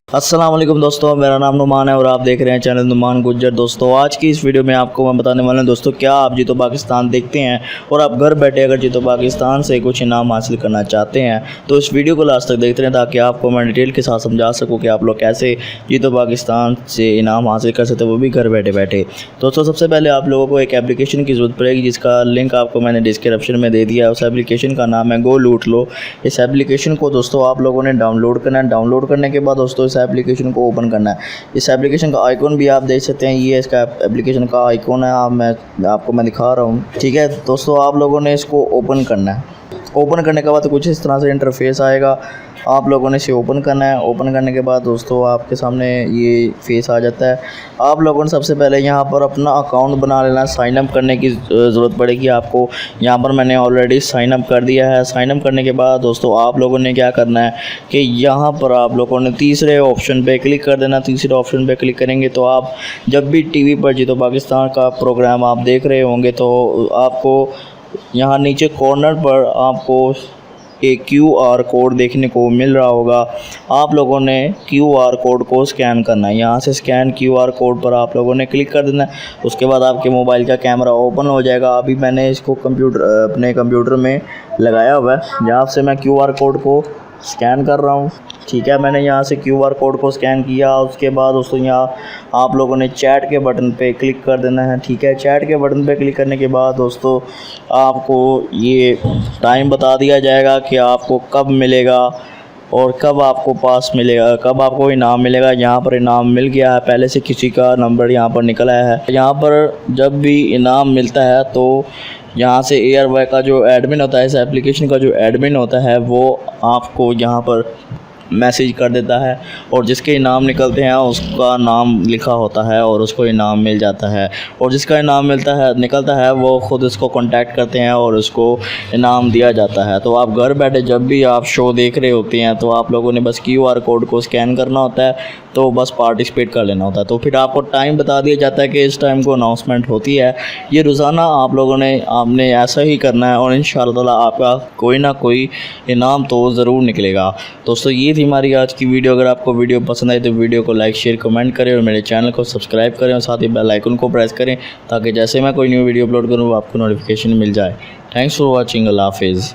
अस्सलाम वालेकुम दोस्तों, मेरा नाम नुमान है और आप देख रहे हैं चैनल नुमान गुज्जर। दोस्तों आज की इस वीडियो में आपको मैं बताने वाला हूं दोस्तों, क्या आप जीतो पाकिस्तान देखते हैं और आप घर बैठे अगर जीतो पाकिस्तान से कुछ इनाम हासिल करना चाहते हैं तो इस वीडियो को लास्ट तक देखते रहें ताकि आपको मैं डिटेल के साथ समझा सकूं कि आप लोग कैसे जीतो पाकिस्तान से इनाम हासिल कर सकते हैं, वो भी घर बैठे बैठे। दोस्तों सबसे पहले आप लोगों को एक एप्लीकेशन की ज़रूरत पड़ेगी जिसका लिंक आपको मैंने डिस्क्रिप्शन में दे दिया है। उस एप्लीकेशन का नाम है गो लूट लो। इस एप्लीकेशन को दोस्तों आप लोगों ने डाउनलोड करना है। डाउनलोड करने के बाद दोस्तों एप्लीकेशन को ओपन करना है। इस एप्लीकेशन का आइकॉन भी आप देख सकते हैं, ये इसका एप्लीकेशन का आइकॉन है। मैं आपको दिखा रहा हूँ, ठीक है दोस्तों। आप लोगों ने इसको ओपन करना है। ओपन करने के बाद कुछ इस तरह से इंटरफेस आएगा, आप लोगों ने इसे ओपन करना है। ओपन करने के बाद दोस्तों आपके सामने ये फेस आ जाता है। आप लोगों ने सबसे पहले यहाँ पर अपना अकाउंट बना लेना। साइन अप करने की ज़रूरत पड़ेगी आपको। यहाँ पर मैंने ऑलरेडी साइन अप कर दिया है। साइन अप करने के बाद दोस्तों आप लोगों ने क्या करना है कि यहाँ पर आप लोगों ने तीसरे ऑप्शन पे क्लिक कर देना। तीसरे ऑप्शन पे क्लिक करेंगे तो आप जब भी टीवी पर जीतो पाकिस्तान का प्रोग्राम आप देख रहे होंगे तो आपको यहाँ नीचे कॉर्नर पर आपको एक QR कोड देखने को मिल रहा होगा। आप लोगों ने QR कोड को स्कैन करना है। यहाँ से स्कैन QR कोड पर आप लोगों ने क्लिक कर देना है। उसके बाद आपके मोबाइल का कैमरा ओपन हो जाएगा। अभी मैंने इसको अपने कंप्यूटर में लगाया हुआ है, जहाँ से मैं QR कोड को स्कैन कर रहा हूँ, ठीक है। मैंने यहाँ से QR कोड को स्कैन किया। उसके बाद दोस्तों यहाँ आप लोगों ने चैट के बटन पे क्लिक कर देना है, ठीक है। चैट के बटन पे क्लिक करने के बाद दोस्तों आपको ये टाइम बता दिया जाएगा कि आपको कब मिलेगा और कब आपको पास मिलेगा, कब आपको इनाम मिलेगा। यहाँ पर इनाम मिल गया है, पहले से किसी का नंबर यहाँ पर निकला है। यहाँ पर जब भी इनाम मिलता है तो यहाँ से एयरवाई का जो एडमिन होता है, इस एप्लीकेशन का जो एडमिन होता है, वो आपको यहाँ पर मैसेज कर देता है और जिसके इनाम निकलते हैं उसका नाम लिखा होता है और उसको इनाम मिल जाता है। और जिसका इनाम निकलता है वो ख़ुद इसको कांटेक्ट करते हैं और उसको इनाम दिया जाता है। तो आप घर बैठे जब भी आप शो देख रहे होते हैं तो आप लोगों ने बस QR कोड को स्कैन करना होता है, तो बस पार्टिसिपेट कर लेना होता है। तो फिर आपको टाइम बता दिया जाता है कि इस टाइम को अनाउंसमेंट होती है। ये रोज़ाना आप लोगों ने आपने ऐसा ही करना है और इंशाअल्लाह ताला आपका कोई ना कोई इनाम तो ज़रूर निकलेगा। दोस्तों ये थी हमारी आज की वीडियो। अगर आपको वीडियो पसंद आई तो वीडियो को लाइक शेयर कमेंट करें और मेरे चैनल को सब्सक्राइब करें और साथ ही बेल आइकन को प्रेस करें ताकि जैसे मैं कोई न्यू वीडियो अपलोड करूँ आपको नोटिफिकेशन मिल जाए। Thanks for watching. अल्लाह हाफिज़।